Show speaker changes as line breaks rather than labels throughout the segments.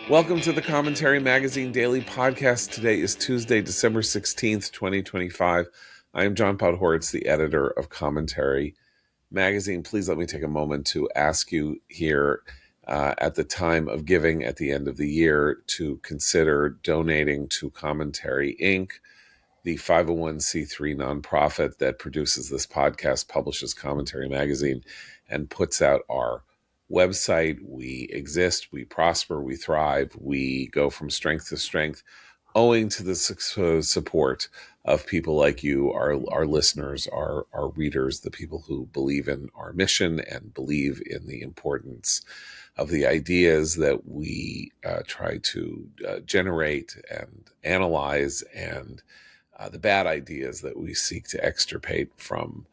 Welcome to the Commentary Magazine Daily Podcast. Today is Tuesday, December 16th, 2025. I am John Podhoretz, the editor of Commentary Magazine. Please let me take a moment to ask you here at the time of giving at the end of the year to consider donating to Commentary Inc., the 501c3 nonprofit that produces this podcast, publishes Commentary Magazine, and puts out our website. We exist, we prosper, we thrive, we go from strength to strength, owing to the support of people like you, our listeners, our readers, the people who believe in our mission and believe in the importance of the ideas that we try to generate and analyze, and the bad ideas that we seek to extirpate from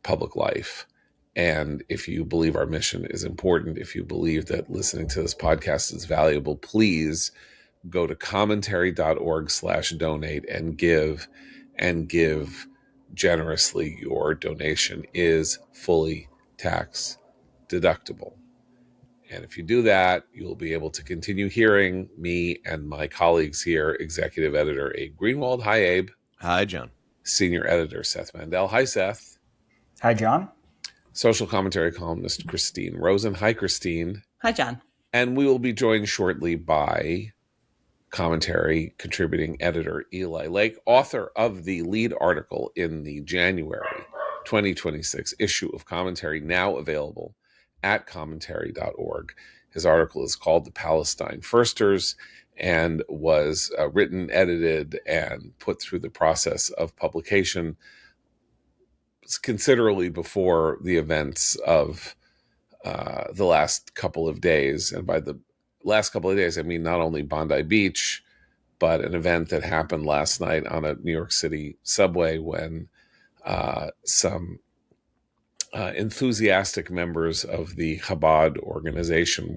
public life. And if you believe our mission is important, if you believe that listening to this podcast is valuable, please go to commentary.org/donate and give generously. Your donation is fully tax deductible. And if you do that, you'll be able to continue hearing me and my colleagues here, executive editor Abe Greenwald. Hi, Abe.
Hi, John.
Senior editor Seth Mandel. Hi, Seth.
Hi, John.
Social commentary columnist Christine Rosen. Hi, Christine.
Hi, John. And
we will be joined shortly by commentary contributing editor Eli Lake, author of the lead article in the January 2026 issue of Commentary, now available at commentary.org. His article is called The Palestine Firsters and was written, edited, and put through the process of publication considerably before the events of the last couple of days. And by the last couple of days, I mean not only Bondi Beach, but an event that happened last night on a New York City subway when some enthusiastic members of the Chabad organization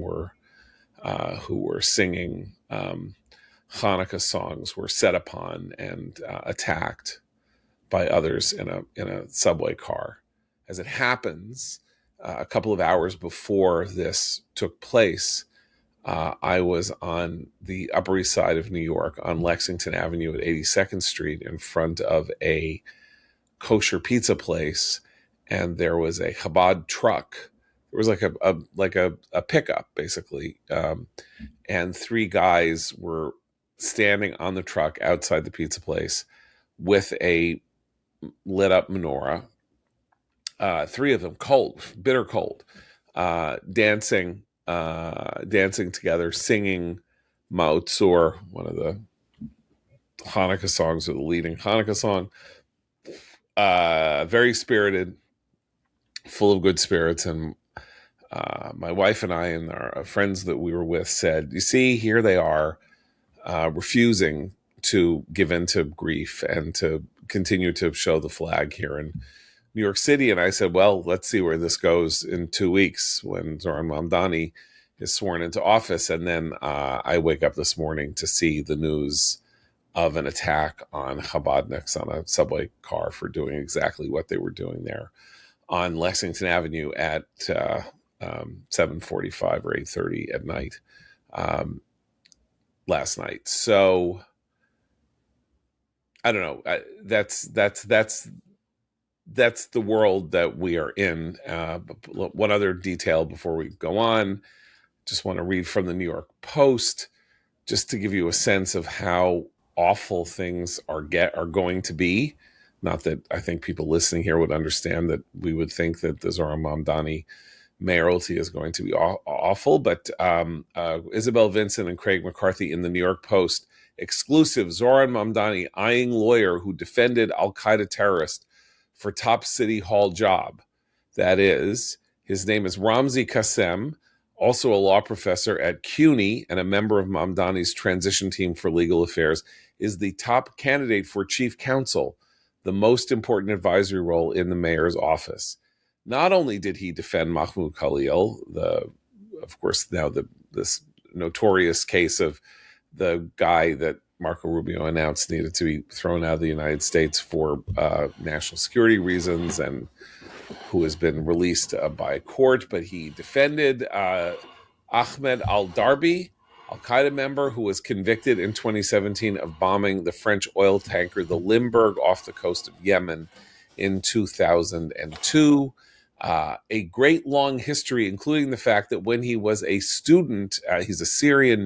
who were singing Hanukkah songs were set upon and attacked by others in a subway car. As it happens, a couple of hours before this took place, I was on the Upper East Side of New York on Lexington Avenue at 82nd Street in front of a kosher pizza place, and there was a Chabad truck. It was like a pickup, basically, and three guys were standing on the truck outside the pizza place with a lit up menorah, three of them bitter cold, dancing together, singing Ma'otzur, one of the Hanukkah songs, or the leading Hanukkah song. Very spirited, full of good spirits. And my wife and I and our friends that we were with said, you see, here they are refusing to give in to grief and to continue to show the flag here in New York City. And I said, well, let's see where this goes in 2 weeks when Zohran Mamdani is sworn into office. And then I wake up this morning to see the news of an attack on Chabadniks on a subway car for doing exactly what they were doing there on Lexington Avenue at 7:45 or 8:30 at night last night. So I don't know. That's the world that we are in. One other detail before we go on. Just want to read from the New York Post, just to give you a sense of how awful things are going to be. Not that I think people listening here would understand that we would think that the Zohran Mamdani mayoralty is going to be awful, but Isabel Vincent and Craig McCarthy in the New York Post. Exclusive: Zohran Mamdani eyeing lawyer who defended al-Qaeda terrorist for top city hall job. That is, his name is Ramzi Qassem, also a law professor at CUNY and a member of Mamdani's transition team for legal affairs, is the top candidate for chief counsel, the most important advisory role in the mayor's office. Not only did he defend Mahmoud Khalil, this notorious case of the guy that Marco Rubio announced needed to be thrown out of the United States for national security reasons, and who has been released by court, but he defended Ahmed al-Darbi, al-Qaeda member who was convicted in 2017 of bombing the French oil tanker, the Limburg, off the coast of Yemen in 2002. A great long history, including the fact that when he was a student, he's a Syrian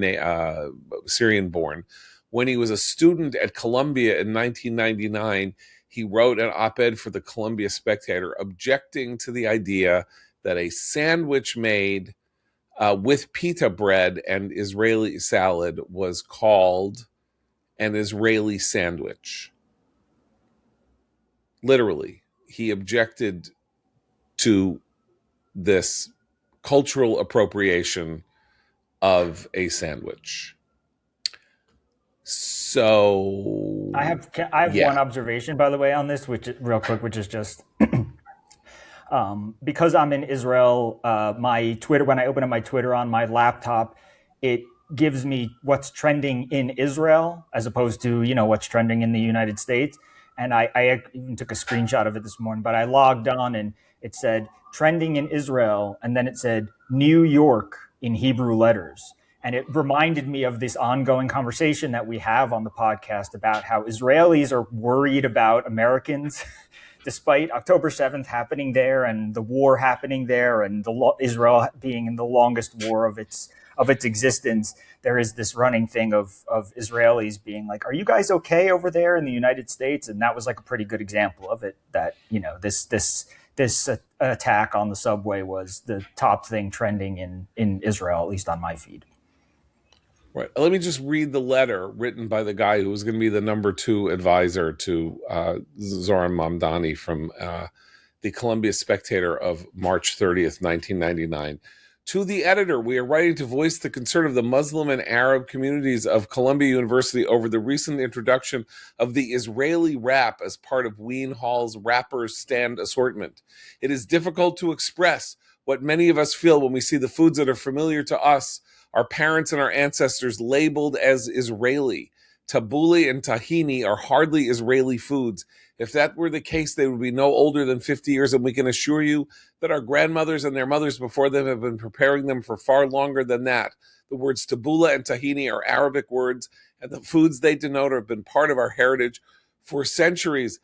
born. When he was a student at Columbia in 1999, he wrote an op-ed for the Columbia Spectator objecting to the idea that a sandwich made with pita bread and Israeli salad was called an Israeli sandwich. Literally, he objected to this cultural appropriation of a sandwich. So
I have one observation, by the way, on this, which real quick, which is just because I'm in Israel, my Twitter, when I open up my Twitter on my laptop, it gives me what's trending in Israel as opposed to, what's trending in the United States. And I even took a screenshot of it this morning, but I logged on and it said trending in Israel. And then it said New York in Hebrew letters. And it reminded me of this ongoing conversation that we have on the podcast about how Israelis are worried about Americans despite October 7th happening there and the war happening there and Israel being in the longest war of its existence. There is this running thing of Israelis being like, are you guys okay over there in the United States? And that was like a pretty good example of it, that, this attack on the subway was the top thing trending in Israel, at least on my feed.
Right. Let me just read the letter written by the guy who was going to be the number 2 advisor to Zoran Mamdani from the Columbia Spectator of March 30th, 1999. To the editor, we are writing to voice the concern of the Muslim and Arab communities of Columbia University over the recent introduction of the Israeli wrap as part of Wien Hall's Wrappers Stand assortment. It is difficult to express what many of us feel when we see the foods that are familiar to us, our parents and our ancestors, labeled as Israeli. Tabbouleh and tahini are hardly Israeli foods. If that were the case, they would be no older than 50 years, and we can assure you that our grandmothers and their mothers before them have been preparing them for far longer than that. The words tabbouleh and tahini are Arabic words, and the foods they denote have been part of our heritage for centuries.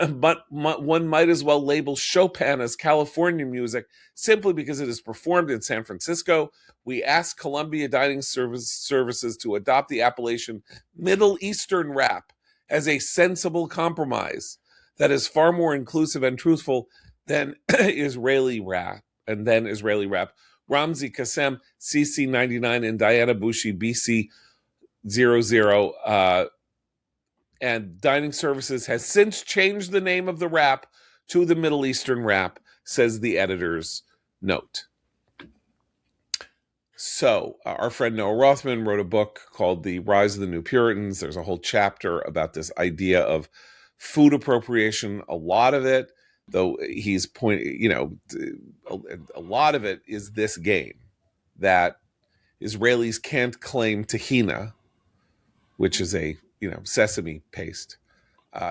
But one might as well label Chopin as California music simply because it is performed in San Francisco. We ask Columbia Dining Services to adopt the appellation Middle Eastern wrap as a sensible compromise that is far more inclusive and truthful than Israeli wrap. Ramzi Kassem, CC99, and Diana Bushi, BC00. And Dining Services has since changed the name of the wrap to the Middle Eastern wrap, says the editor's note. So our friend Noah Rothman wrote a book called The Rise of the New Puritans. There's a whole chapter about this idea of food appropriation. A lot of it, though he's a lot of it is this game that Israelis can't claim tahina, which is a sesame paste.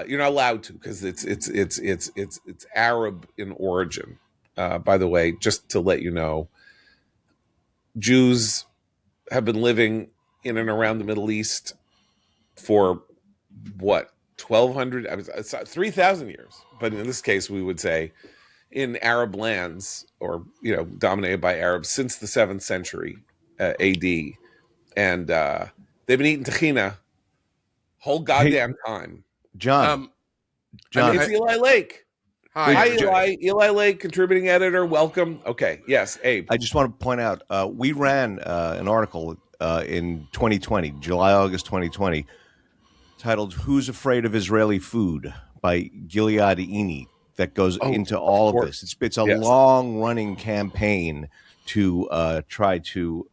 You're not allowed to because it's Arab in origin. By the way, just to let you know, Jews have been living in and around the Middle East for 1,200, 3,000 years. But in this case, we would say in Arab lands, or dominated by Arabs, since the 7th century AD, and they've been eating tahina whole goddamn time.
John,
it's Eli Lake.
Hi,
Eli. Eli Lake, contributing editor. Welcome. Okay. Yes, Abe.
I just want to point out, we ran an article in 2020, August 2020, titled "Who's Afraid of Israeli Food" by Gilead Ini, that goes into all of this. It's a long-running campaign to try to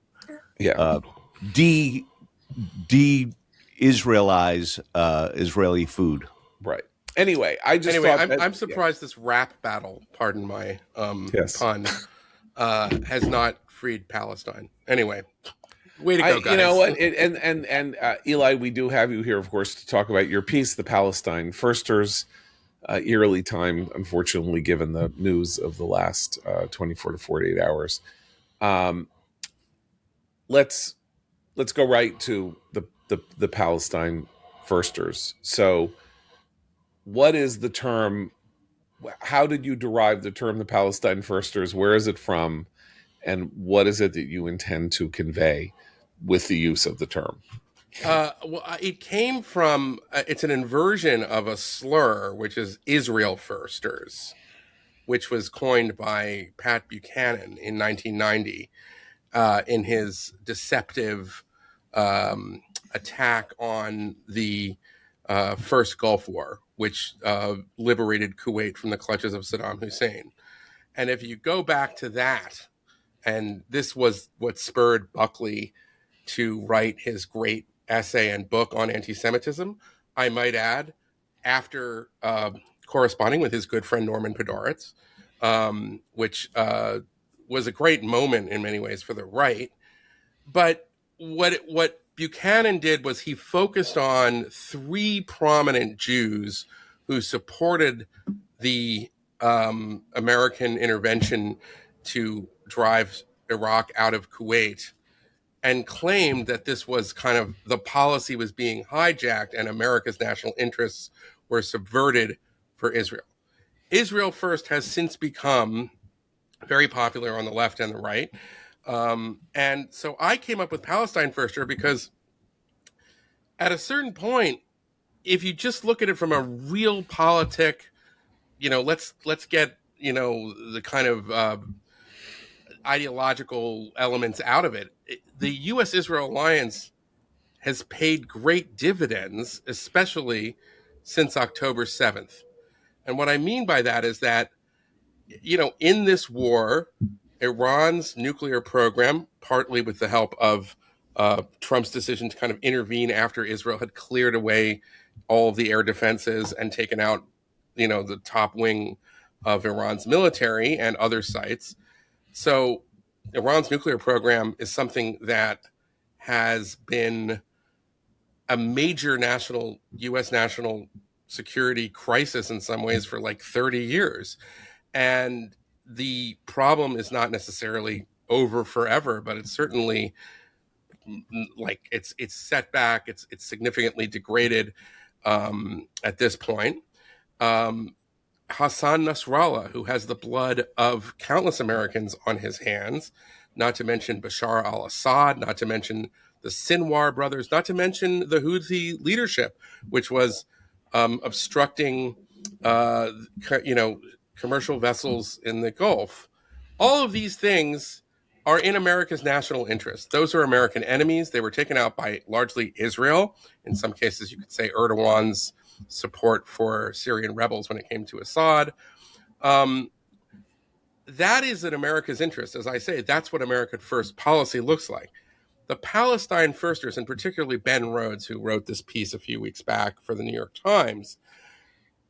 de-Israelize Israeli food.
Right. Anyway,
I'm surprised this rap battle, pardon my pun, has not freed Palestine. Anyway, way to go, guys.
You know what? And Eli, we do have you here, of course, to talk about your piece, The Palestine Firsters. Eerily time, unfortunately, given the news of the last 24 to 48 hours. let's go right to the Palestine Firsters. So, what is the term? How did you derive the term the Palestine Firsters? Where is it from? And what is it that you intend to convey with the use of the term?
It came from, it's an inversion of a slur, which is Israel Firsters, which was coined by Pat Buchanan in 1990 in his deceptive attack on the first Gulf War, which liberated Kuwait from the clutches of Saddam Hussein. And if you go back to that, and this was what spurred Buckley to write his great essay and book on anti-Semitism, I might add, after corresponding with his good friend Norman Podhoretz, which was a great moment in many ways for the right. But what Buchanan did was he focused on three prominent Jews who supported the American intervention to drive Iraq out of Kuwait, and claimed that this was kind of the policy was being hijacked and America's national interests were subverted for Israel. Israel First has since become very popular on the left and the right. And so I came up with Palestine Firster because at a certain point, if you just look at it from a real politic, let's get, the kind of ideological elements out of it. The U.S. Israel alliance has paid great dividends, especially since October 7th. And what I mean by that is that, in this war, Iran's nuclear program, partly with the help of Trump's decision to kind of intervene after Israel had cleared away all of the air defenses and taken out, the top wing of Iran's military and other sites. So Iran's nuclear program is something that has been a major U.S. national security crisis in some ways for like 30 years. And the problem is not necessarily over forever, but it's certainly like it's set back. It's significantly degraded at this point. Hassan Nasrallah, who has the blood of countless Americans on his hands, not to mention Bashar al-Assad, not to mention the Sinwar brothers, not to mention the Houthi leadership, which was obstructing, commercial vessels in the Gulf. All of these things are in America's national interest. Those are American enemies. They were taken out by largely Israel. In some cases, you could say Erdogan's support for Syrian rebels when it came to Assad. That is in America's interest. As I say, that's what America First policy looks like. The Palestine Firsters, and particularly Ben Rhodes, who wrote this piece a few weeks back for the New York Times,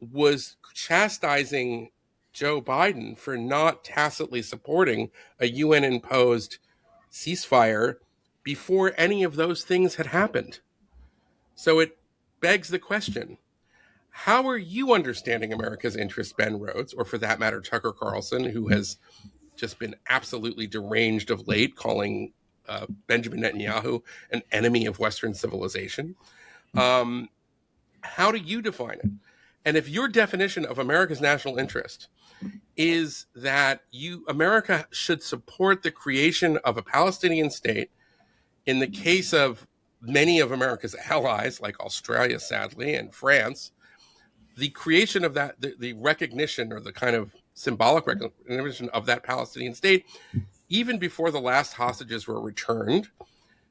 was chastising Joe Biden for not tacitly supporting a UN-imposed ceasefire before any of those things had happened. So it begs the question, how are you understanding America's interest, Ben Rhodes, or for that matter, Tucker Carlson, who has just been absolutely deranged of late, calling Benjamin Netanyahu an enemy of Western civilization? How do you define it? And if your definition of America's national interest is that America should support the creation of a Palestinian state, in the case of many of America's allies, like Australia, sadly, and France, the creation of that, the recognition or the kind of symbolic recognition of that Palestinian state, even before the last hostages were returned,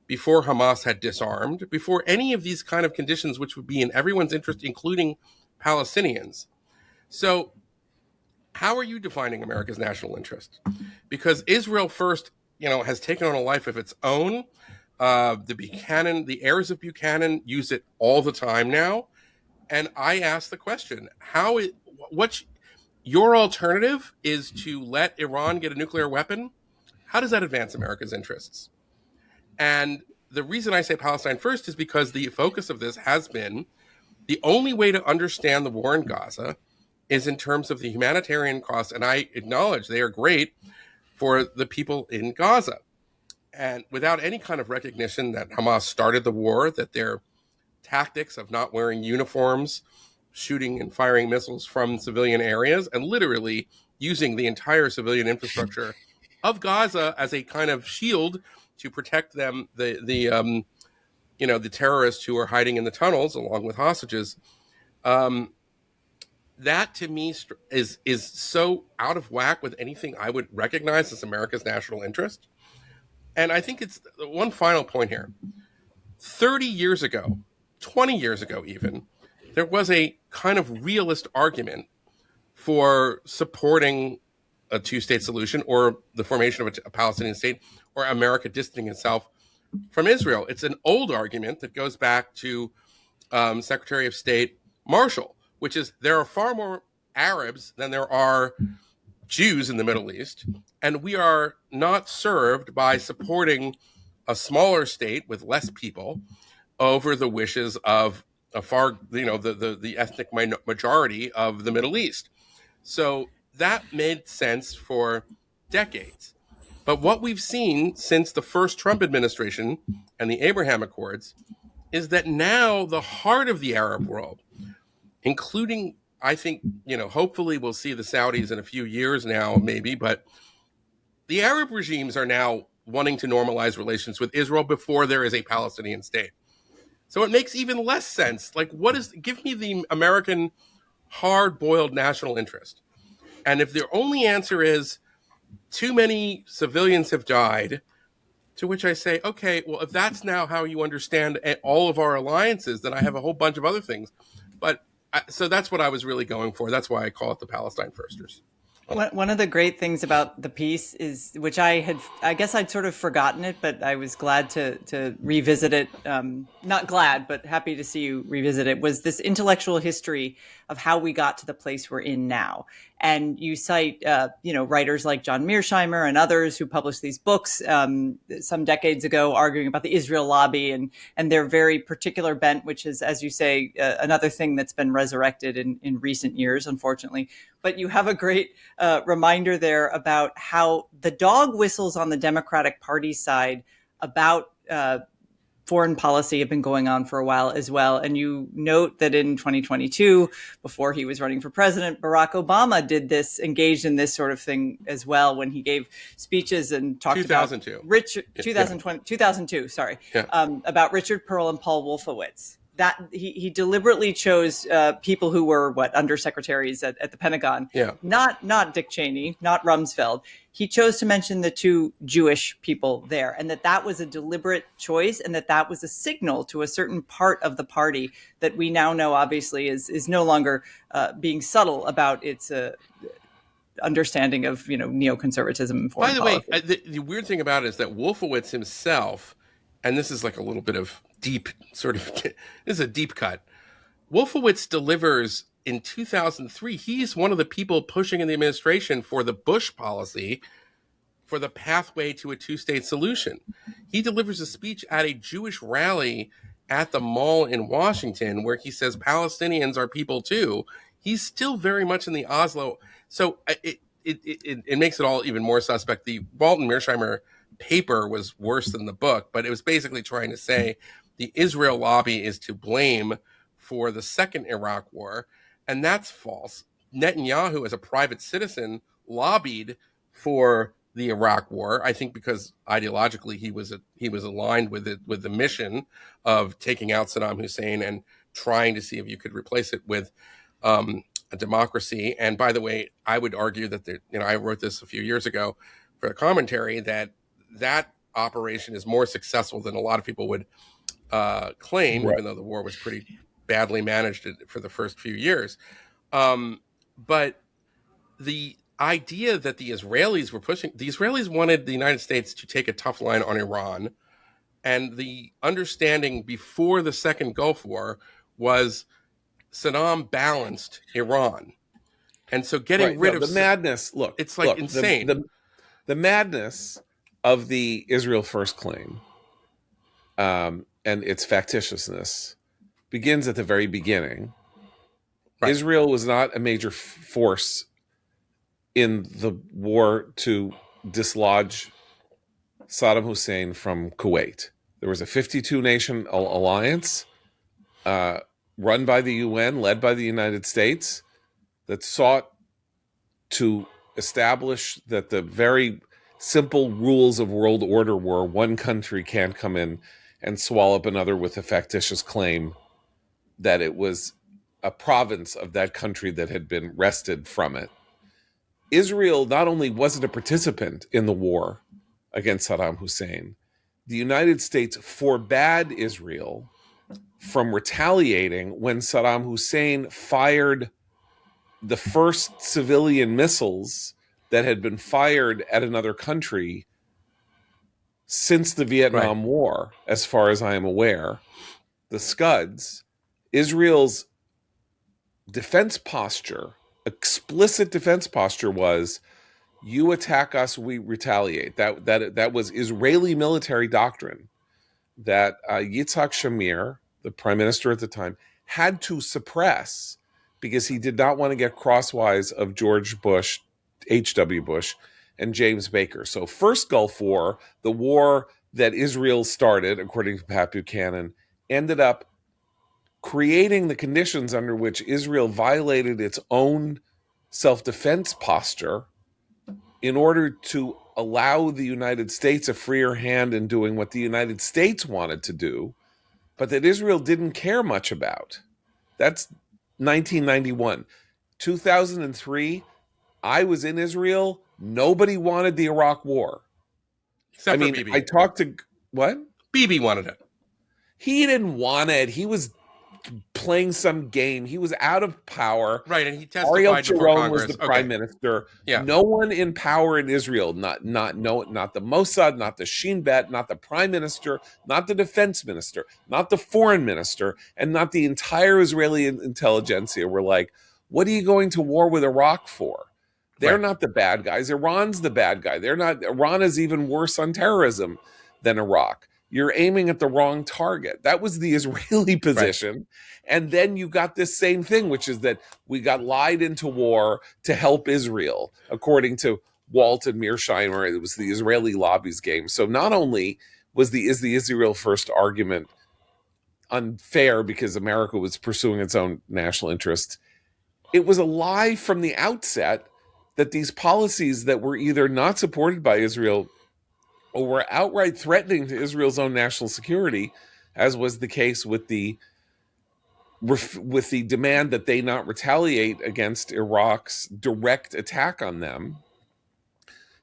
before Hamas had disarmed, before any of these kind of conditions, which would be in everyone's interest, including Palestinians. So how are you defining America's national interest? Because Israel First, has taken on a life of its own. The heirs of Buchanan use it all the time now. And I ask the question, what's your alternative is to let Iran get a nuclear weapon? How does that advance America's interests? And the reason I say Palestine First is because the focus of this has been the only way to understand the war in Gaza is in terms of the humanitarian costs. And I acknowledge they are great for the people in Gaza. and without any kind of recognition that Hamas started the war, that their tactics of not wearing uniforms, shooting and firing missiles from civilian areas, and literally using the entire civilian infrastructure of Gaza as a kind of shield to protect them, the terrorists who are hiding in the tunnels along with hostages. That to me is so out of whack with anything I would recognize as America's national interest. And I think it's one final point here. 30 years ago, 20 years ago even, there was a kind of realist argument for supporting a two-state solution or the formation of a Palestinian state or America distancing itself from Israel. It's an old argument that goes back to Secretary of State Marshall, which is there are far more Arabs than there are Jews in the Middle East, and we are not served by supporting a smaller state with less people over the wishes of a far, the ethnic majority of the Middle East. So that made sense for decades. But what we've seen since the first Trump administration and the Abraham Accords is that now the heart of the Arab world, including, I think, hopefully we'll see the Saudis in a few years now, maybe, but the Arab regimes are now wanting to normalize relations with Israel before there is a Palestinian state. So it makes even less sense. Like, give me the American hard-boiled national interest. And if the only answer is too many civilians have died, to which I say, okay, well, if that's now how you understand all of our alliances, then I have a whole bunch of other things. So that's what I was really going for. That's why I call it the Palestine Firsters.
One of the great things about the piece is, which I guess I'd sort of forgotten it, but I was glad to revisit it. Not glad, but happy to see you revisit it, was this intellectual history of how we got to the place we're in now. And you cite, writers like John Mearsheimer and others who published these books some decades ago, arguing about the Israel lobby and their very particular bent, which is, as you say, another thing that's been resurrected in recent years, unfortunately. But you have a great reminder there about how the dog whistles on the Democratic Party side about foreign policy have been going on for a while as well. And you note that in 2022, before he was running for president, Barack Obama engaged in this sort of thing as well, when he gave speeches and talked
2002.
about 2002, sorry, about Richard Perle and Paul Wolfowitz. That he deliberately chose people who were undersecretaries at the Pentagon.
Yeah.
Not Dick Cheney, not Rumsfeld. He chose to mention the two Jewish people there, and that was a deliberate choice, and that was a signal to a certain part of the party that we now know obviously is no longer being subtle about its understanding of neoconservatism and foreign policy.
By the way, the weird thing about it is that Wolfowitz himself, and this is like a little bit of deep this is a deep cut. Wolfowitz delivers in 2003. He's one of the people pushing in the administration for the Bush policy for the pathway to a two-state solution. He delivers a speech at a Jewish rally at the mall in Washington where he says Palestinians are people too. He's still very much in the Oslo. So it makes it all even more suspect. The Walton Mearsheimer paper was worse than the book, but it was basically trying to say the Israel lobby is to blame for the second Iraq war, and that's false. Netanyahu, as a private citizen, lobbied for the Iraq war, I think because ideologically he was aligned with the mission of taking out Saddam Hussein and trying to see if you could replace it with a democracy. And by the way, I would argue that I wrote this a few years ago for a commentary that operation is more successful than a lot of people would claim, right, even though the war was pretty badly managed for the first few years. But the idea that the Israelis wanted the United States to take a tough line on Iran, and the understanding before the second Gulf War was Saddam balanced Iran. And so getting rid of
the madness, it's
insane.
The madness of the Israel First claim and its factitiousness begins at the very beginning. Right. Israel was not a major force in the war to dislodge Saddam Hussein from Kuwait. There was a 52-nation alliance run by the UN, led by the United States, that sought to establish that the very simple rules of world order were one country can't come in and swallow up another with a factitious claim that it was a province of that country that had been wrested from it. Israel not only wasn't a participant in the war against Saddam Hussein, the United States forbade Israel from retaliating when Saddam Hussein fired the first civilian missiles that had been fired at another country since the Vietnam War, as far as I am aware. The Scuds, Israel's defense posture, explicit defense posture, was, you attack us, we retaliate. That was Israeli military doctrine that Yitzhak Shamir, the prime minister at the time, had to suppress because he did not want to get crosswise of George Bush, H.W. Bush, and James Baker. So first Gulf War, the war that Israel started, according to Pat Buchanan, ended up creating the conditions under which Israel violated its own self-defense posture in order to allow the United States a freer hand in doing what the United States wanted to do, but that Israel didn't care much about. That's 1991. 2003, I was in Israel. Nobody wanted the Iraq War.
Except for Bibi.
I talked to... What?
Bibi wanted it.
He didn't want it. He was playing some game. He was out of power.
Right, and he testified
Ariel
before
Sharon
Congress.
was the prime minister.
Yeah.
No one in power in Israel, not the Mossad, not the Shin Bet, not the prime minister, not the defense minister, not the foreign minister, and not the entire Israeli intelligentsia were like, what are you going to war with Iraq for? They're not the bad guys. Iran's the bad guy. Iran is even worse on terrorism than Iraq. You're aiming at the wrong target. That was the Israeli position. Right. And then you got this same thing, which is that we got lied into war to help Israel, according to Walt and Mearsheimer. It was the Israeli lobby's game. So not only is the Israel first argument unfair because America was pursuing its own national interests, it was a lie from the outset that these policies that were either not supported by Israel or were outright threatening to Israel's own national security, as was the case with the demand that they not retaliate against Iraq's direct attack on them,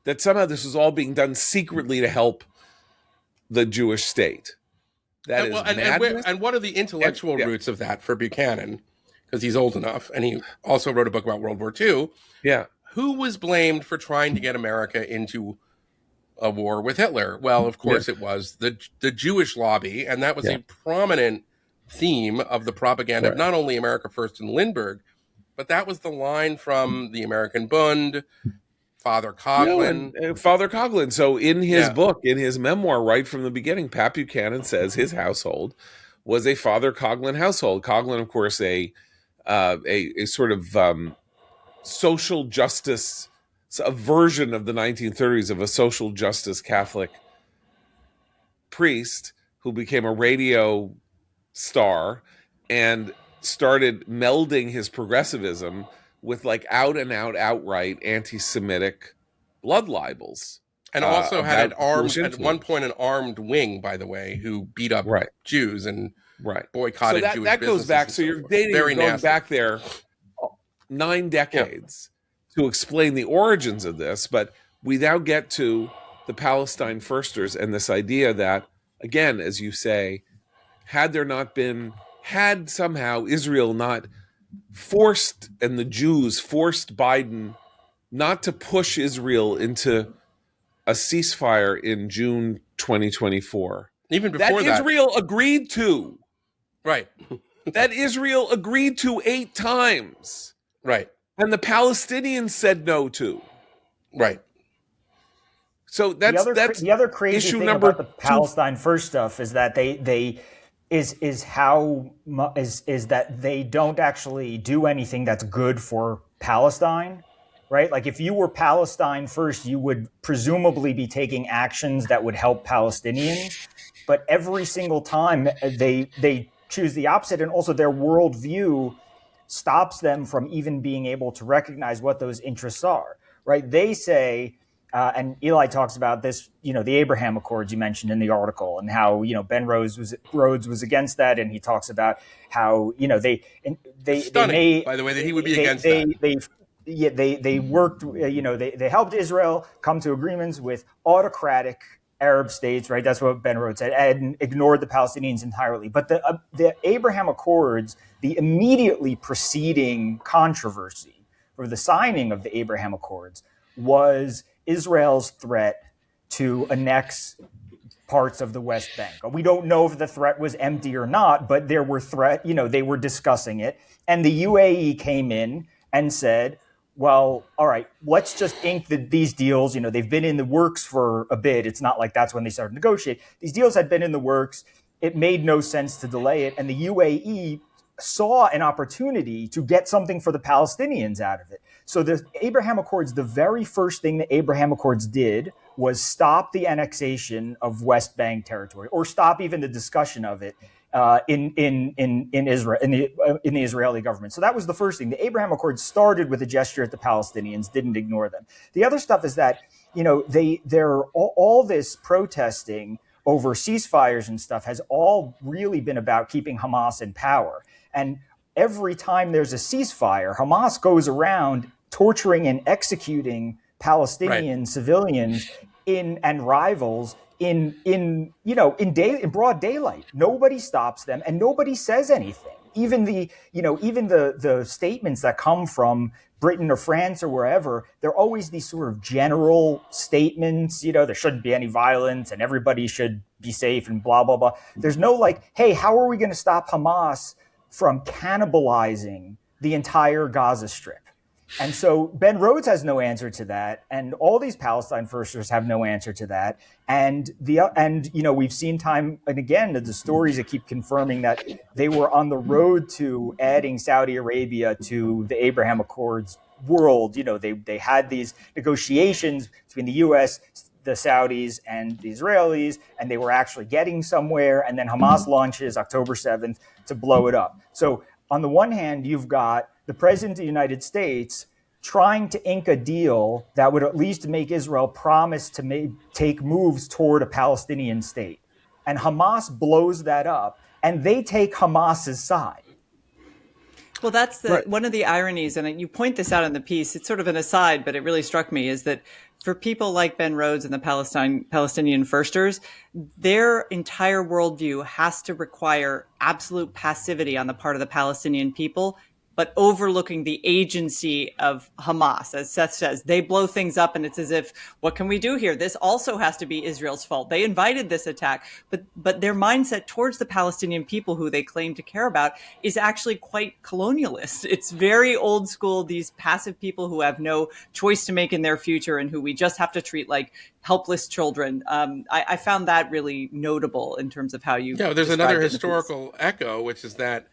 that somehow this was all being done secretly to help the Jewish state. That is madness.
And what are the intellectual roots of that for Buchanan? Because he's old enough, and he also wrote a book about World War II.
Yeah.
Who was blamed for trying to get America into a war with Hitler? Well, of course, it was the Jewish lobby, and that was a prominent theme of the propaganda of not only America First and Lindbergh, but that was the line from the American Bund, Father Coughlin.
Father Coughlin. So in his book, in his memoir, right from the beginning, Pat Buchanan says his household was a Father Coughlin household. Coughlin, of course, a sort of social justice, a version of the 1930s of a social justice Catholic priest who became a radio star and started melding his progressivism with like out and out, outright anti-Semitic blood libels.
And also had at one point an armed wing, by the way, who beat up Jews and boycotted Jewish businesses. That goes back. So you're going back there 9 decades to explain the origins of this. But we now get to the Palestine Firsters and this idea that, again, as you say, had somehow Israel not forced, and the Jews forced Biden not to push Israel into a ceasefire in June 2024. Even before that,
Israel agreed to.
Right.
That Israel agreed to 8 times.
Right.
And the Palestinians said no to.
Right.
So that's
the other crazy
issue
thing
number
about the Palestine First stuff is that they that they don't actually do anything that's good for Palestine. right? Like if you were Palestine first, you would presumably be taking actions that would help Palestinians. But every single time they choose the opposite, and also their worldview stops them from even being able to recognize what those interests are, right? They say, and Eli talks about this, the Abraham Accords you mentioned in the article, and how Ben Rhodes was against that, and he talks about how they
Stunning,
may,
by the way, that he would be against
they,
that.
they worked, they helped Israel come to agreements with autocratic Arab states, right? That's what Ben Rhodes said, and ignored the Palestinians entirely. But the Abraham Accords, the immediately preceding controversy for the signing of the Abraham Accords, was Israel's threat to annex parts of the West Bank. We don't know if the threat was empty or not, but there were they were discussing it. And the UAE came in and said, well, all right, let's just ink these deals. They've been in the works for a bit. It's not like that's when they started to negotiate. These deals had been in the works. It made no sense to delay it. And the UAE saw an opportunity to get something for the Palestinians out of it. So the Abraham Accords, the very first thing the Abraham Accords did was stop the annexation of West Bank territory, or stop even the discussion of it in Israel, in the Israeli government. So that was the first thing. The Abraham Accords started with a gesture at the Palestinians, didn't ignore them. The other stuff is that they're all this protesting over ceasefires and stuff has all really been about keeping Hamas in power. And every time there's a ceasefire, Hamas goes around torturing and executing Palestinian civilians and rivals in broad daylight. Nobody stops them and nobody says anything. Even the statements that come from Britain or France or wherever, they're always these sort of general statements. There shouldn't be any violence and everybody should be safe and blah, blah, blah. There's no hey, how are we going to stop Hamas from cannibalizing the entire Gaza Strip? And so Ben Rhodes has no answer to that, and all these Palestine Firsters have no answer to that. And we've seen time and again the stories that keep confirming that they were on the road to adding Saudi Arabia to the Abraham Accords world. They had these negotiations between the U.S., the Saudis, and the Israelis, and they were actually getting somewhere. And then Hamas launches October 7th to blow it up. So on the one hand, you've got the president of the United States trying to ink a deal that would at least make Israel promise to take moves toward a Palestinian state. And Hamas blows that up, and they take Hamas's side.
Well, that's one of the ironies, and you point this out in the piece. It's sort of an aside, but it really struck me, is that for people like Ben Rhodes and the Palestinian Firsters, their entire worldview has to require absolute passivity on the part of the Palestinian people, but overlooking the agency of Hamas. As Seth says, they blow things up and it's as if, what can we do here? This also has to be Israel's fault. They invited this attack, but their mindset towards the Palestinian people who they claim to care about is actually quite colonialist. It's very old school, these passive people who have no choice to make in their future and who we just have to treat like helpless children. I found that really notable in terms of how you...
Yeah, there's another historical echo, which is that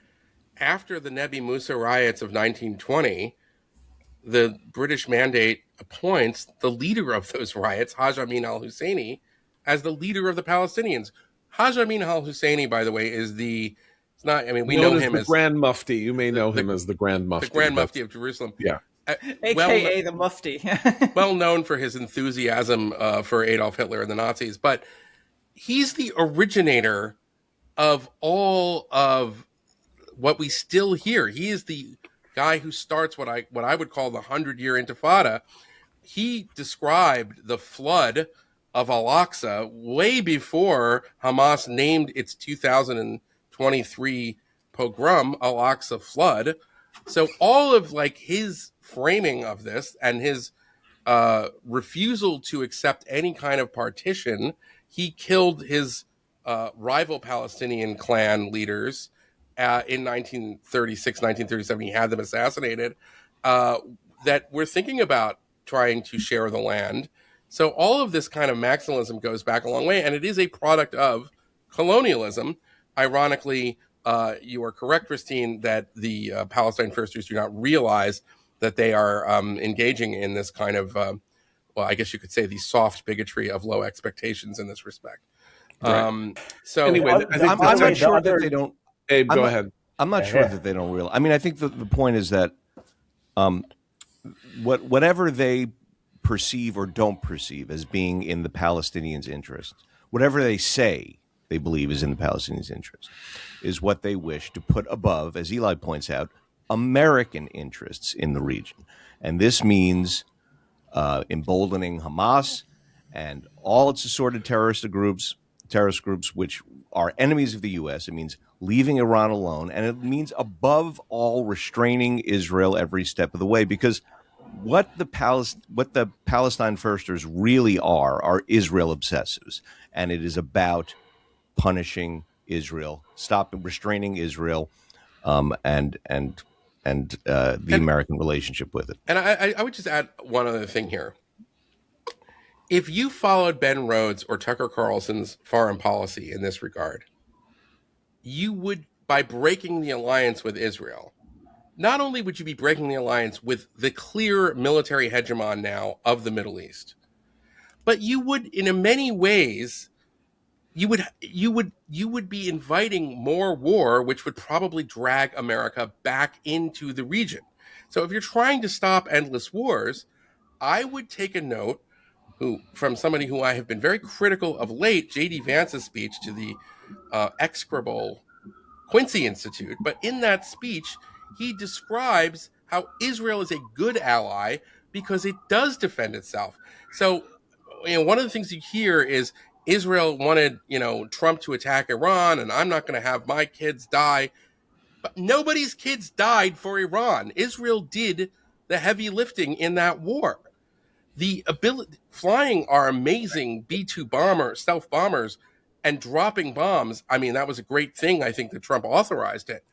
after the Nebi Musa riots of 1920, the British mandate appoints the leader of those riots, Haj Amin al-Husseini, as the leader of the Palestinians. Haj Amin al-Husseini, by the way, we know him as
the Grand Mufti. You may know him as the Grand Mufti.
The Grand Mufti of Jerusalem.
Yeah.
AKA the Mufti.
Well known for his enthusiasm for Adolf Hitler and the Nazis. But he's the originator of all of what we still hear. He is the guy who starts what I would call the 100-year Intifada. He described the flood of Al-Aqsa way before Hamas named its 2023 pogrom Al-Aqsa flood. So all of his framing of this and his refusal to accept any kind of partition, he killed his rival Palestinian clan leaders in 1936, 1937, he had them assassinated, that we're thinking about trying to share the land. So all of this kind of maximalism goes back a long way, and it is a product of colonialism. Ironically, you are correct, Christine, that the Palestine Firsters do not realize that they are engaging in this kind of, well, I guess you could say the soft bigotry of low expectations in this respect.
Right.
So
Anyway, I think
I'm not sure that they don't.
Abe, go ahead.
I'm not sure that they don't realize. I mean, I think the point is that whatever they perceive or don't perceive as being in the Palestinians' interest, whatever they say they believe is in the Palestinians' interest, is what they wish to put above, as Eli points out, American interests in the region. And this means emboldening Hamas and all its assorted terrorist groups, which are enemies of the U.S. It means leaving Iran alone, and it means above all restraining Israel every step of the way. Because what the Palestine Firsters really are Israel obsessives, and it is about punishing Israel, restraining Israel, and the American relationship with it.
And I would just add one other thing here. If you followed Ben Rhodes or Tucker Carlson's foreign policy in this regard, you would, by breaking the alliance with Israel, not only would you be breaking the alliance with the clear military hegemon now of the Middle East, but you would, in many ways, you would be inviting more war, which would probably drag America back into the region. So if you're trying to stop endless wars, I would take a note from somebody who I have been very critical of late, J.D. Vance's speech to the execrable Quincy Institute. But in that speech, he describes how Israel is a good ally because it does defend itself. So, one of the things you hear is Israel wanted, Trump to attack Iran, and I'm not going to have my kids die. But nobody's kids died for Iran. Israel did the heavy lifting in that war. The ability flying our amazing B-2 stealth bombers and dropping bombs. I mean, that was a great thing. I think that Trump authorized it,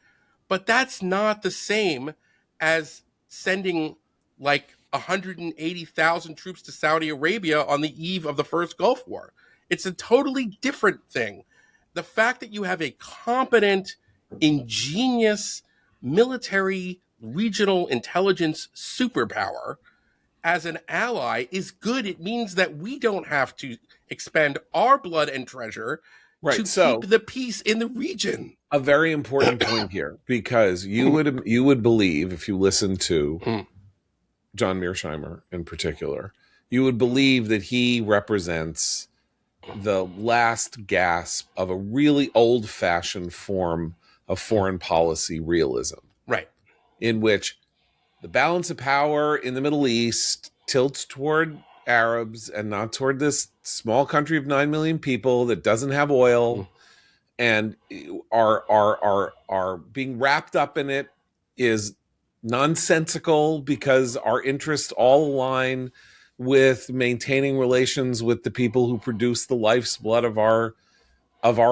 but that's not the same as sending like 180,000 troops to Saudi Arabia on the eve of the first Gulf War. It's a totally different thing. The fact that you have a competent, ingenious military regional intelligence superpower as an ally is good. It means that we don't have to expend our blood and treasure to keep the peace in the region.
A very important point here, because you would believe, if you listen to John Mearsheimer in particular, you would believe that he represents the last gasp of a really old-fashioned form of foreign policy realism.
Right.
In which the balance of power in the Middle East tilts toward Arabs and not toward this small country of 9 million people that doesn't have oil and are being wrapped up in it is nonsensical, because our interests all align with maintaining relations with the people who produce the life's blood of our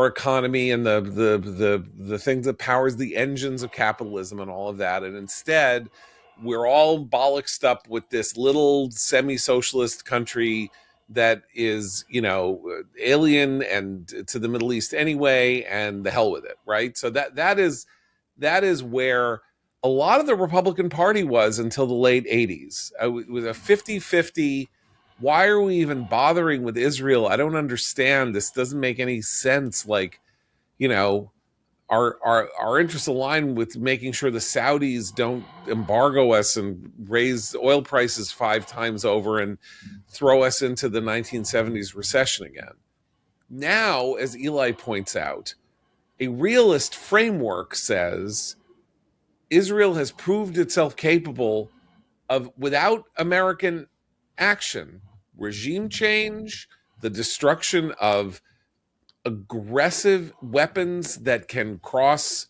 economy and the thing that powers the engines of capitalism and all of that. And instead, we're all bollocksed up with this little semi-socialist country that is, alien and to the Middle East anyway, and the hell with it, right? So that is where a lot of the Republican Party was until the late 80s. With a 50-50, why are we even bothering with Israel? I don't understand. This doesn't make any sense. Like, our interests align with making sure the Saudis don't embargo us and raise oil prices 5 times over and throw us into the 1970s recession again. Now, as Eli points out, a realist framework says Israel has proved itself capable of, without American action, regime change, the destruction of aggressive weapons that can cross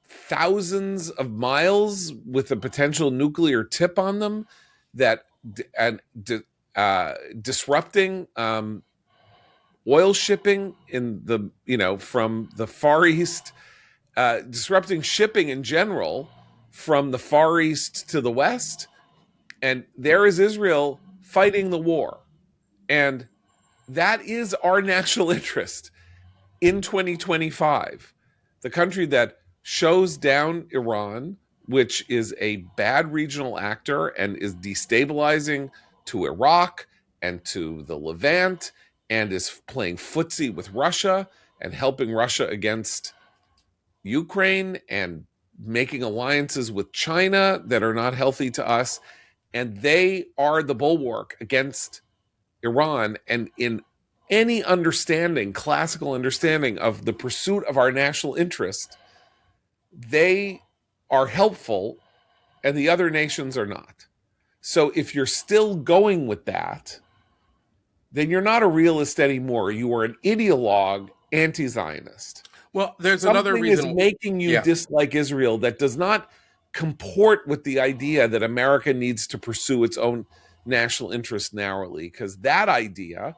thousands of miles with a potential nuclear tip on them, disrupting oil shipping in the from the Far East, disrupting shipping in general from the Far East to the West. And there is Israel fighting the war. And that is our national interest in 2025. The country that shows down Iran, which is a bad regional actor and is destabilizing to Iraq and to the Levant, and is playing footsie with Russia and helping Russia against Ukraine and making alliances with China that are not healthy to us. And they are the bulwark against Iran. And in any understanding, classical understanding of the pursuit of our national interest, they are helpful and the other nations are not. So if you're still going with that, then you're not a realist anymore. You are an ideologue anti-Zionist.
Well, there's
Something
another reason.
is making you dislike Israel that does not comport with the idea that America needs to pursue its own national interest narrowly, because that idea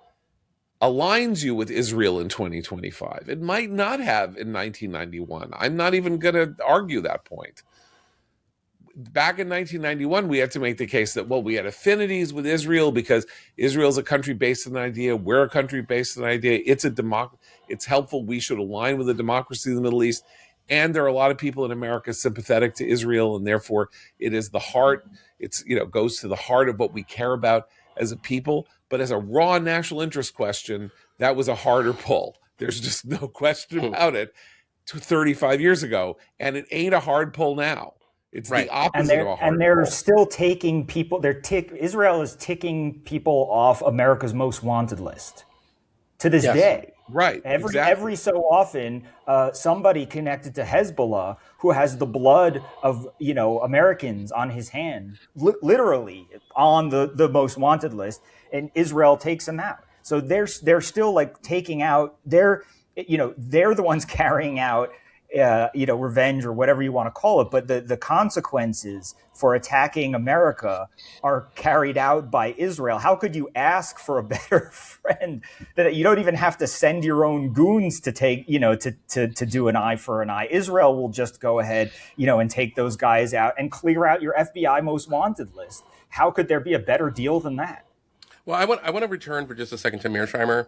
aligns you with Israel in 2025. It might not have in 1991. I'm not even going to argue that point. Back in 1991, we had to make the case that, well, we had affinities with Israel because Israel's a country based on an idea. We're a country based on an idea. It's a it's helpful. We should align with the democracy of the Middle East. And there are a lot of people in America sympathetic to Israel, and therefore it is the heart. It's, goes to the heart of what we care about as a people. But as a raw national interest question, that was a harder pull. There's just no question about it. 35 years ago, and it ain't a hard pull now. It's the opposite of a hard
and they're
pull.
still taking people. Israel is ticking people off America's most wanted list to this day.
Right.
Every so often, somebody connected to Hezbollah who has the blood of Americans on his hand, literally on the most wanted list, and Israel takes them out. So they're still like taking out. They're the ones carrying out revenge or whatever you want to call it. But the consequences for attacking America are carried out by Israel. How could you ask for a better friend that you don't even have to send your own goons to take, to do an eye for an eye? Israel will just go ahead, and take those guys out and clear out your FBI most wanted list. How could there be a better deal than that?
Well, I want to return for just a second to Mearsheimer,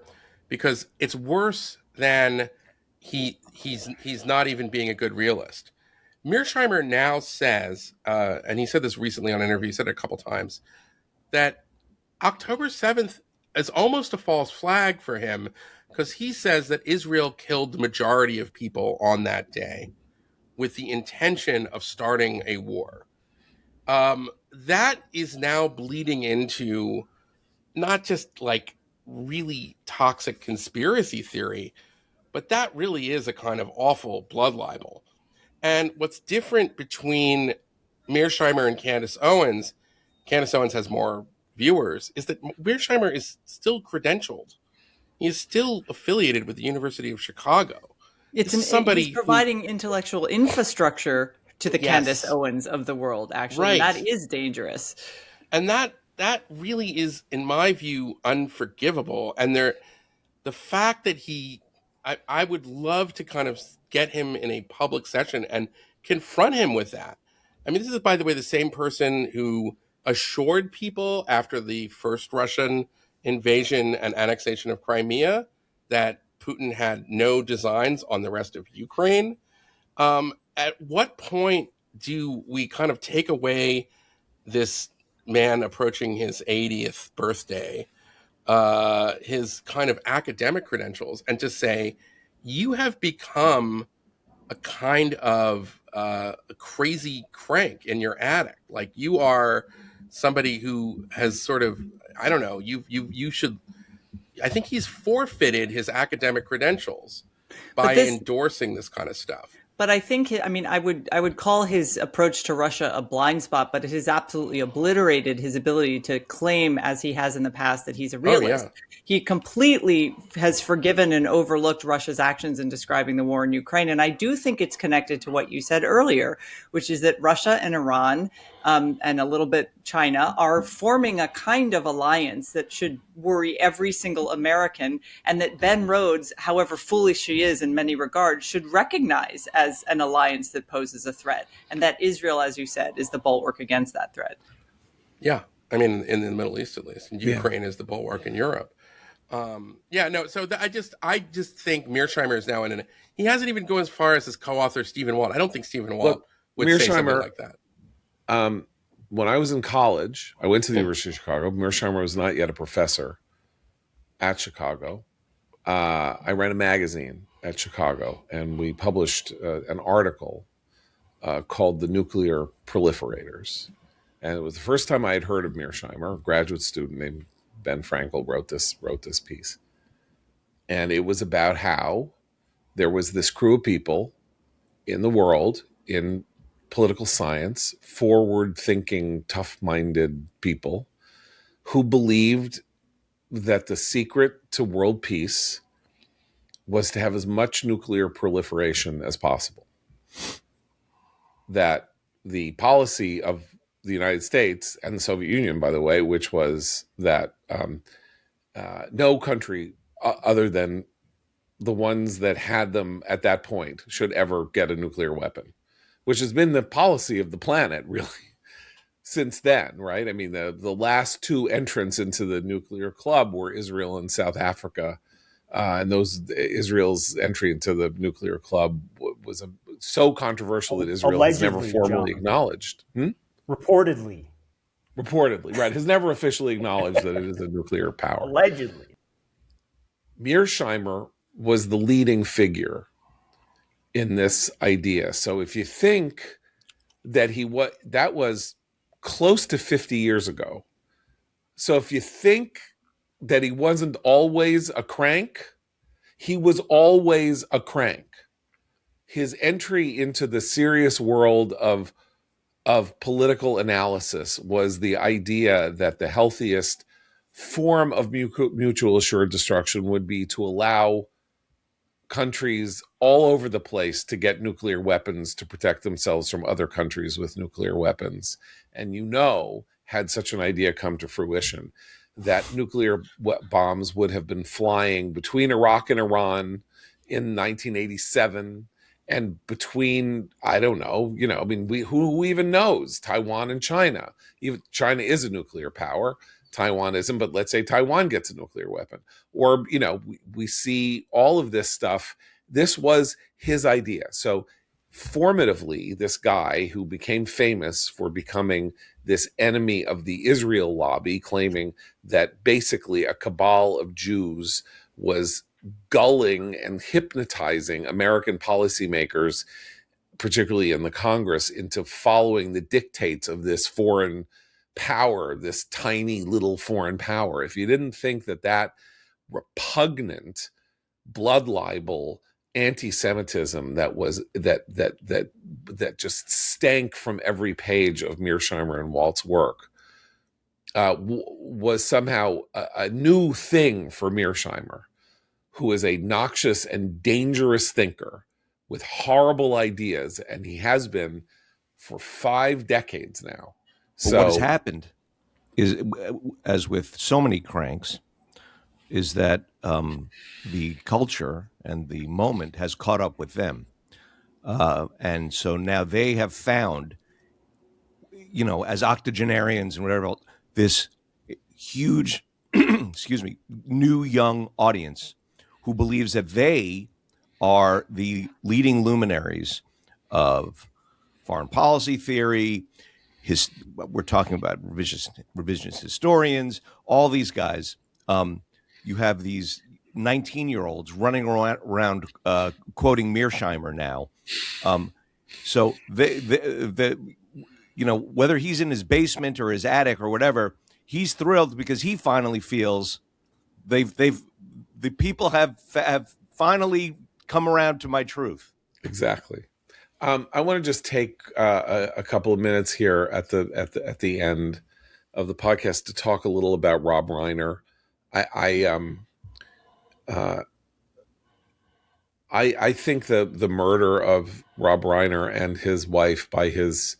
because it's worse than he's not even being a good realist. Mearsheimer now says, and he said this recently on an interview, he said it a couple times, that October 7th is almost a false flag for him, because he says that Israel killed the majority of people on that day with the intention of starting a war. That is now bleeding into not just like really toxic conspiracy theory, but that really is a kind of awful blood libel. And what's different between Mearsheimer and Candace Owens has more viewers, is that Mearsheimer is still credentialed. He is still affiliated with the University of Chicago.
He's providing intellectual infrastructure to the Candace Owens of the world, actually. Right. And that is dangerous.
And that really is, in my view, unforgivable. And the fact that I would love to kind of get him in a public session and confront him with that. I mean, this is, by the way, the same person who assured people after the first Russian invasion and annexation of Crimea that Putin had no designs on the rest of Ukraine. At what point do we kind of take away this man approaching his 80th birthday, his kind of academic credentials, and to say, you have become a kind of a crazy crank in your attic. Like, you are somebody who has sort of, I don't know, you should, I think he's forfeited his academic credentials by endorsing this kind of stuff.
But I think, I would call his approach to Russia a blind spot, but it has absolutely obliterated his ability to claim, as he has in the past, that he's a realist. Oh, yeah. He completely has forgiven and overlooked Russia's actions in describing the war in Ukraine. And I do think it's connected to what you said earlier, which is that Russia and Iran and a little bit China are forming a kind of alliance that should worry every single American, and that Ben Rhodes, however foolish he is in many regards, should recognize as an alliance that poses a threat. And that Israel, as you said, is the bulwark against that threat.
Yeah. I mean, in the Middle East, at least. And Ukraine is the bulwark in Europe. So I just think Mearsheimer is now he hasn't even gone as far as his co-author Stephen Walt. I don't think Stephen Walt would say something
Mearsheimer,
like that.
When I was in college, I went to the University of Chicago. Mearsheimer was not yet a professor at Chicago. I ran a magazine at Chicago, and we published an article called "The Nuclear Proliferators." And it was the first time I had heard of Mearsheimer. A graduate student named Ben Frankel wrote this piece, and it was about how there was this crew of people in the world in political science, forward-thinking, tough-minded people who believed that the secret to world peace was to have as much nuclear proliferation as possible. That the policy of the United States and the Soviet Union, by the way, which was that no country other than the ones that had them at that point should ever get a nuclear weapon, which has been the policy of the planet really since then, right? I mean, the last two entrants into the nuclear club were Israel and South Africa. And Israel's entry into the nuclear club was so controversial that Israel has never formally acknowledged.
Reportedly,
right, has never officially acknowledged that it is a nuclear power.
Allegedly.
Mearsheimer was the leading figure in this idea. So if you think that that was close to 50 years ago. So if you think that he wasn't always a crank, he was always a crank. His entry into the serious world of political analysis was the idea that the healthiest form of mutual assured destruction would be to allow countries all over the place to get nuclear weapons to protect themselves from other countries with nuclear weapons. And had such an idea come to fruition, that nuclear bombs would have been flying between Iraq and Iran in 1987, and between, I don't know, who even knows? Taiwan and China. Even China is a nuclear power. Taiwan isn't, but let's say Taiwan gets a nuclear weapon. Or, we see all of this stuff. This was his idea. So formatively, this guy who became famous for becoming this enemy of the Israel lobby, claiming that basically a cabal of Jews was gulling and hypnotizing American policymakers, particularly in the Congress, into following the dictates of this foreign power, this tiny little foreign power. If you didn't think that repugnant, blood libel, anti-Semitism that just stank from every page of Mearsheimer and Walt's work was somehow a new thing for Mearsheimer, who is a noxious and dangerous thinker with horrible ideas, and he has been for 5 decades now.
But what has happened is, as with so many cranks, is that the culture and the moment has caught up with them. And so now they have found, as octogenarians and whatever else, this huge, new young audience who believes that they are the leading luminaries of foreign policy theory. We're talking about revisionist historians, all these guys. You have these 19-year-olds running around quoting Mearsheimer now. So whether he's in his basement or his attic or whatever, he's thrilled because he finally feels the people have finally come around to my truth.
Exactly. I want to just take a couple of minutes here at the end of the podcast to talk a little about Rob Reiner. I think the murder of Rob Reiner and his wife by his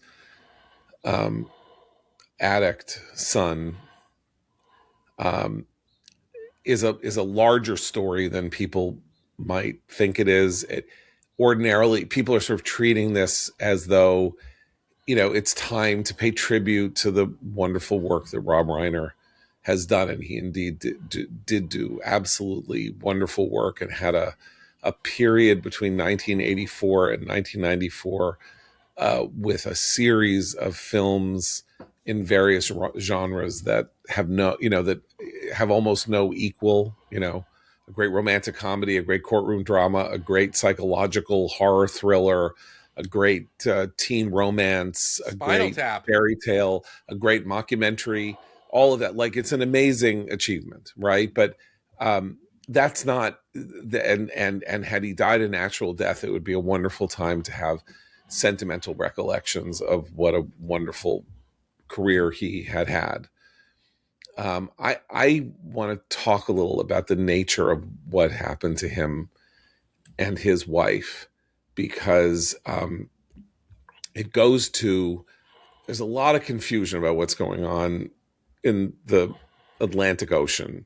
addict son is a larger story than people might think it is. Ordinarily, people are sort of treating this as though, it's time to pay tribute to the wonderful work that Rob Reiner has done. And he indeed did do absolutely wonderful work, and had a period between 1984 and 1994 with a series of films in various genres that have that have almost no equal. A great romantic comedy, a great courtroom drama, a great psychological horror thriller, a great teen romance, a
Spinal
great
Tap.
fairy tale, a great mockumentary. All of that, like, it's an amazing achievement, right? But that's not and had he died a natural death, it would be a wonderful time to have sentimental recollections of what a wonderful career he had. I want to talk a little about the nature of what happened to him and his wife, because it goes to, there's a lot of confusion about what's going on in the Atlantic Ocean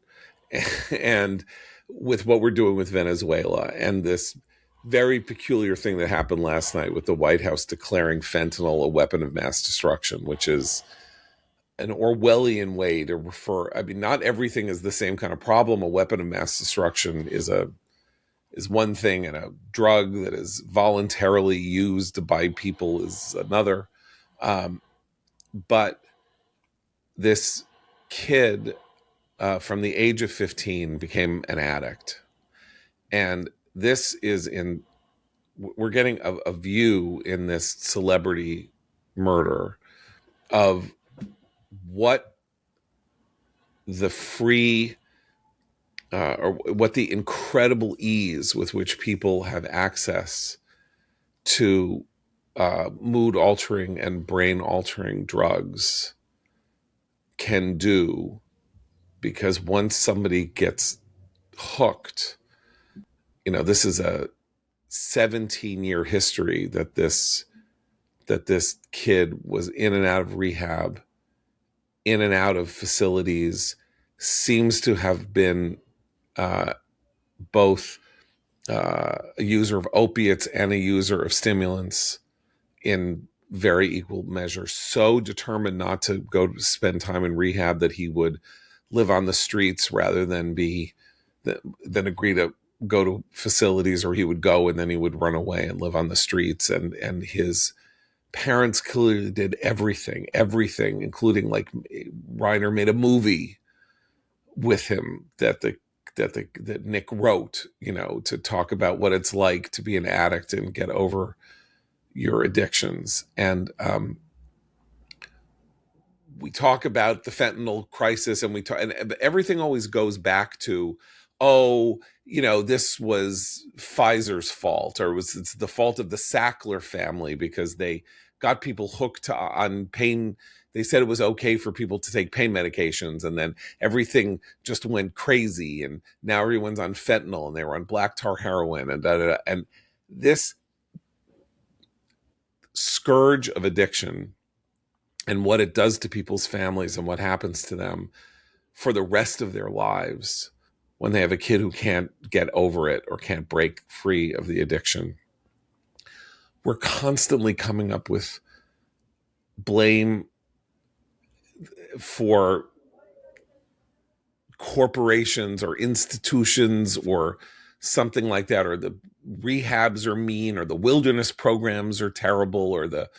and with what we're doing with Venezuela, and this very peculiar thing that happened last night with the White House declaring fentanyl a weapon of mass destruction, which is an Orwellian way to refer. I mean, not everything is the same kind of problem. A weapon of mass destruction is one thing, and a drug that is voluntarily used by people is another. But this kid, from the age of 15, became an addict. And this is we're getting a view in this celebrity murder of what the free or what the incredible ease with which people have access to mood altering and brain altering drugs can do. Because once somebody gets hooked, this is a 17-year history that this kid was in and out of rehab, in and out of facilities, seems to have been both a user of opiates and a user of stimulants in very equal measure. So determined not to go to spend time in rehab that he would live on the streets rather than agree to go to facilities, or he would go and then he would run away and live on the streets. And his parents clearly did everything, including, like, Reiner made a movie with him that Nick wrote, to talk about what it's like to be an addict and get over your addictions. And we talk about the fentanyl crisis, and and everything always goes back to, this was Pfizer's fault, or it's the fault of the Sackler family because they got people hooked on pain. They said it was okay for people to take pain medications, and then everything just went crazy, and now everyone's on fentanyl, and they were on black tar heroin, and and this scourge of addiction and what it does to people's families and what happens to them for the rest of their lives when they have a kid who can't get over it or can't break free of the addiction. We're constantly coming up with blame for corporations or institutions or something like that, or the rehabs are mean, or the wilderness programs are terrible, or the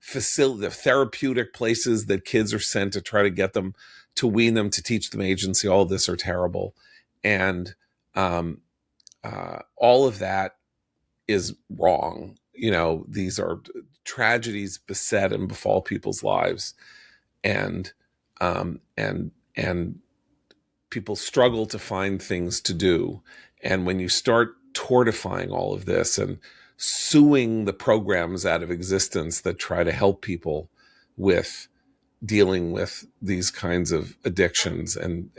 therapeutic places that kids are sent to try to get them, to wean them, to teach them agency. All of this are terrible. And all of that is wrong. These are tragedies beset and befall people's lives. And people struggle to find things to do. And when you start tortifying all of this and suing the programs out of existence that try to help people with dealing with these kinds of addictions and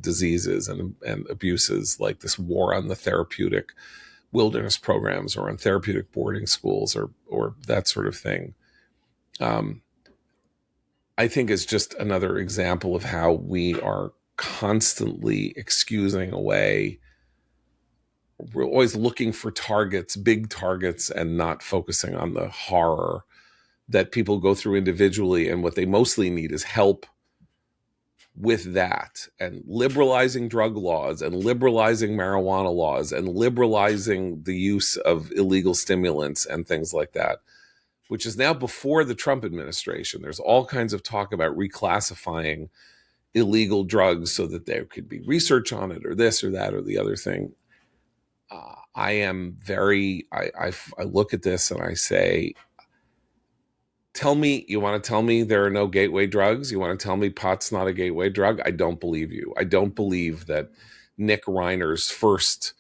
diseases and abuses, like this war on the therapeutic wilderness programs or on therapeutic boarding schools or that sort of thing, I think is just another example of how we are constantly excusing away. We're always looking for targets, big targets, and not focusing on the horror that people go through individually. And what they mostly need is help with that, and liberalizing drug laws and liberalizing marijuana laws and liberalizing the use of illegal stimulants and things like that which is now before the Trump administration. There's all kinds of talk about reclassifying illegal drugs so that there could be research on it or this or that or the other thing. I look at this and I say, you want to tell me there are no gateway drugs? You want to tell me pot's not a gateway drug? I don't believe you. I don't believe that Nick Reiner's first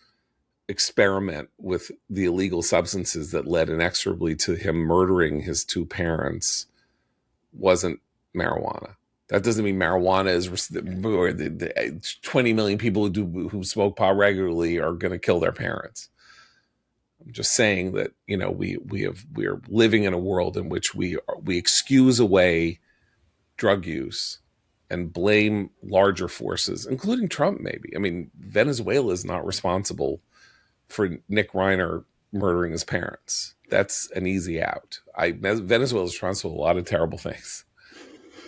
experiment with the illegal substances that led inexorably to him murdering his two parents wasn't marijuana. That doesn't mean marijuana is, or the 20 million people who smoke pot regularly are going to kill their parents. I'm just saying that, we're living in a world in which we excuse away drug use and blame larger forces, including Trump, maybe. I mean, Venezuela is not responsible for Nick Reiner murdering his parents. That's an easy out. Venezuela is responsible for a lot of terrible things.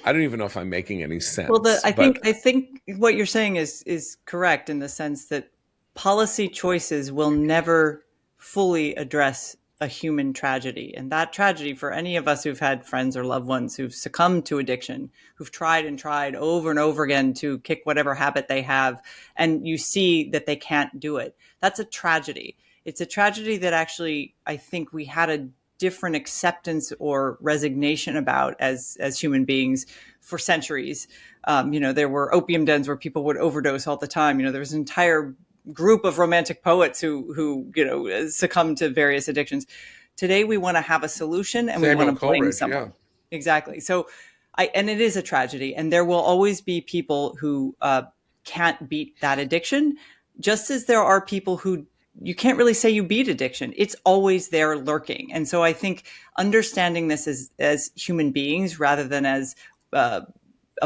I don't even know if I'm making any sense.
Well, I think what you're saying is correct in the sense that policy choices will never fully address a human tragedy. And that tragedy, for any of us who've had friends or loved ones who've succumbed to addiction, who've tried and tried over and over again to kick whatever habit they have, and you see that they can't do it, that's a tragedy. It's a tragedy that actually, I think we had a different acceptance or resignation about as human beings for centuries. There were opium dens where people would overdose all the time. There was an entire group of romantic poets who succumbed to various addictions. Today, we want to have a solution and we want to blame someone. Yeah. Exactly. So, and it is a tragedy, and there will always be people who can't beat that addiction, just as there are people who you can't really say you beat addiction. It's always there lurking. And so I think understanding this as human beings rather than as a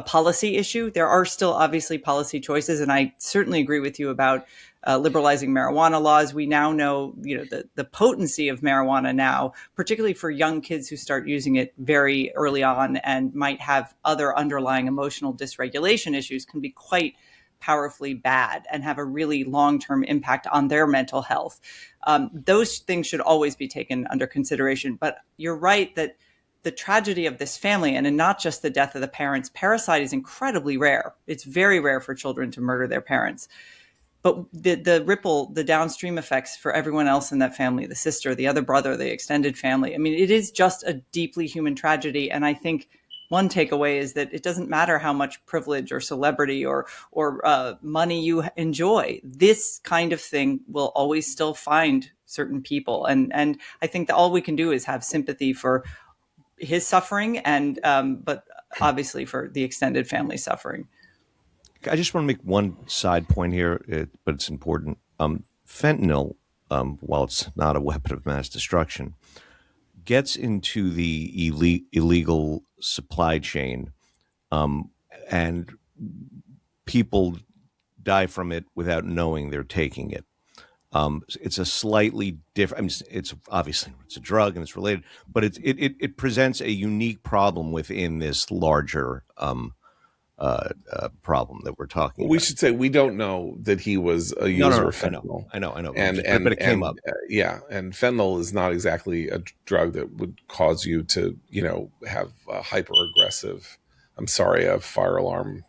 policy issue, there are still obviously policy choices. And I certainly agree with you about liberalizing marijuana laws. We now know, the potency of marijuana now, particularly for young kids who start using it very early on and might have other underlying emotional dysregulation issues, can be quite powerfully bad and have a really long-term impact on their mental health. Those things should always be taken under consideration. But you're right that the tragedy of this family, and not just the death of the parents, parricide is incredibly rare. It's very rare for children to murder their parents. But the ripple, the downstream effects for everyone else in that family, the sister, the other brother, the extended family, I mean, it is just a deeply human tragedy. And I think one takeaway is that it doesn't matter how much privilege or celebrity or money you enjoy. This kind of thing will always still find certain people. And I think that all we can do is have sympathy for his suffering and but obviously for the extended family suffering.
I just want to make one side point here, but it's important. Fentanyl, while it's not a weapon of mass destruction, gets into the illegal supply chain, and people die from it without knowing they're taking it. It's a slightly different. I mean, it's obviously it's a drug and it's related, but it presents a unique problem within this larger problem that we're talking about.
We should say we don't know that he was a user of fentanyl.
I know.
But
it came up.
And fentanyl is not exactly a drug that would cause you to, have a hyper-aggressive, a fire alarm,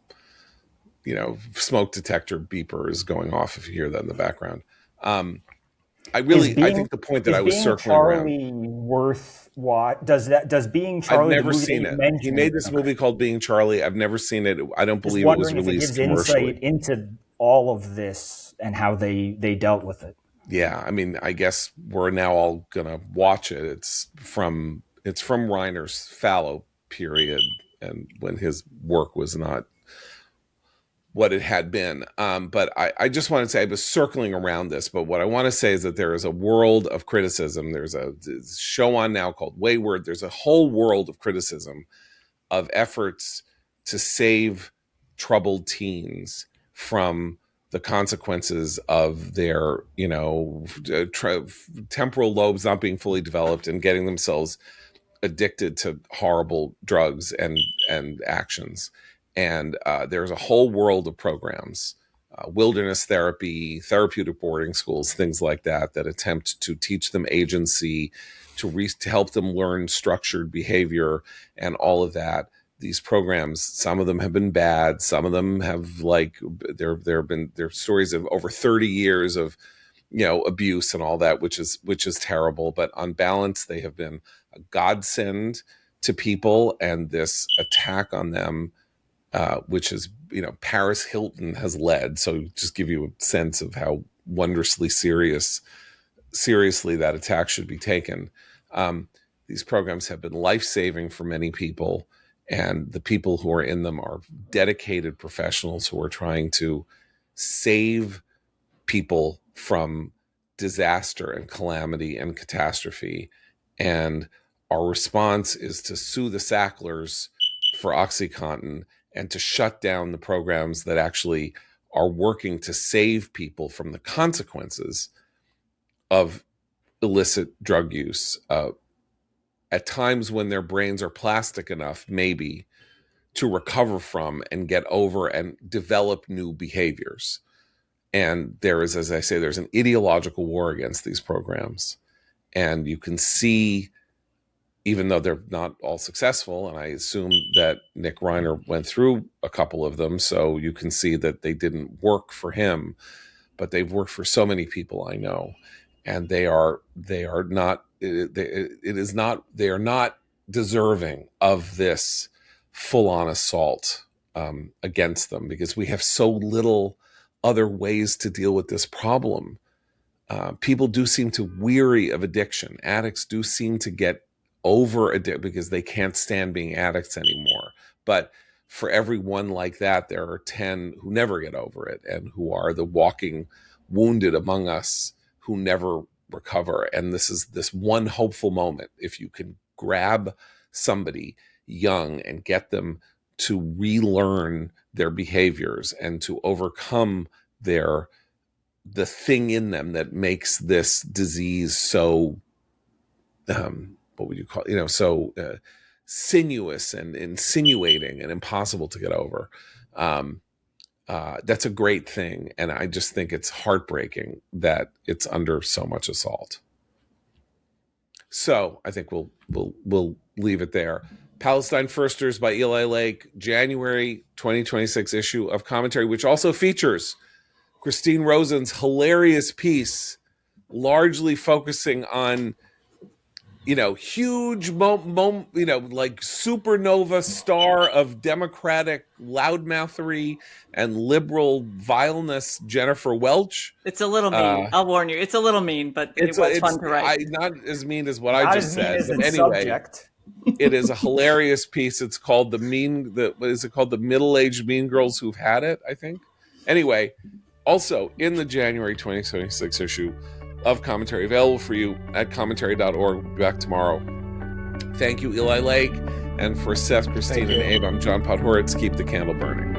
smoke detector beeper is going off if you hear that in the background. I think the point that I was circling
Charlie
around.
Worth what does Being Charlie?
I've never seen it. He made this movie called Being Charlie. I've never seen it. I don't believe it was released commercially.
Insight into all of this and how they dealt with it.
Yeah, I mean, I guess we're now all gonna watch it. It's from Reiner's fallow period, and when his work was not what it had been. But I just want to say I was circling around this, but what I want to say is that there is a world of criticism. There's a show on now called Wayward. There's a whole world of criticism of efforts to save troubled teens from the consequences of their, temporal lobes not being fully developed and getting themselves addicted to horrible drugs and actions. And there's a whole world of programs wilderness therapy, therapeutic boarding schools, things like that, that attempt to teach them agency, to help them learn structured behavior and all of that. These programs, some of them have been bad. Some of them have there have been stories of over 30 years of abuse and all that, which is terrible. But on balance, they have been a godsend to people, and this attack on them, which is Paris Hilton has led. So just give you a sense of how wondrously seriously that attack should be taken. These programs have been life-saving for many people, and the people who are in them are dedicated professionals who are trying to save people from disaster and calamity and catastrophe. And our response is to sue the Sacklers for OxyContin and to shut down the programs that actually are working to save people from the consequences of illicit drug use, at times when their brains are plastic enough, maybe, to recover from and get over and develop new behaviors. And there is, as I say, there's an ideological war against these programs. And you can see, even though they're not all successful, and I assume that Nick Reiner went through a couple of them, so you can see that they didn't work for him, but they've worked for so many people I know. And they are not deserving of this full-on assault against them, because we have so little other ways to deal with this problem. People do seem to weary of addiction. Addicts do seem to get over addiction because they can't stand being addicts anymore. But for every one like that, there are 10 who never get over it and who are the walking wounded among us who never recover. And this is this one hopeful moment. If you can grab somebody young and get them to relearn their behaviors and to overcome the thing in them that makes this disease so, what would you call it? So sinuous and insinuating and impossible to get over. That's a great thing. And I just think it's heartbreaking that it's under so much assault. So I think we'll leave it there. Palestine Firsters by Eli Lake, January 2026 issue of Commentary, which also features Christine Rosen's hilarious piece, largely focusing on, huge, like supernova star of Democratic loudmouthery and liberal vileness, Jennifer Welch.
It's a little mean. I'll warn you. It's a little mean, but it was fun to write.
Not as mean as what I just said. But anyway,
subject.
It is a hilarious piece. It's called the Middle-Aged Mean Girls Who've Had It, I think. Anyway, also in the January 2026 issue of Commentary, available for you at commentary.org. We'll be back tomorrow. Thank you, Eli Lake. And for Seth, Christine, and Abe, I'm John Podhoretz. Keep the candle burning.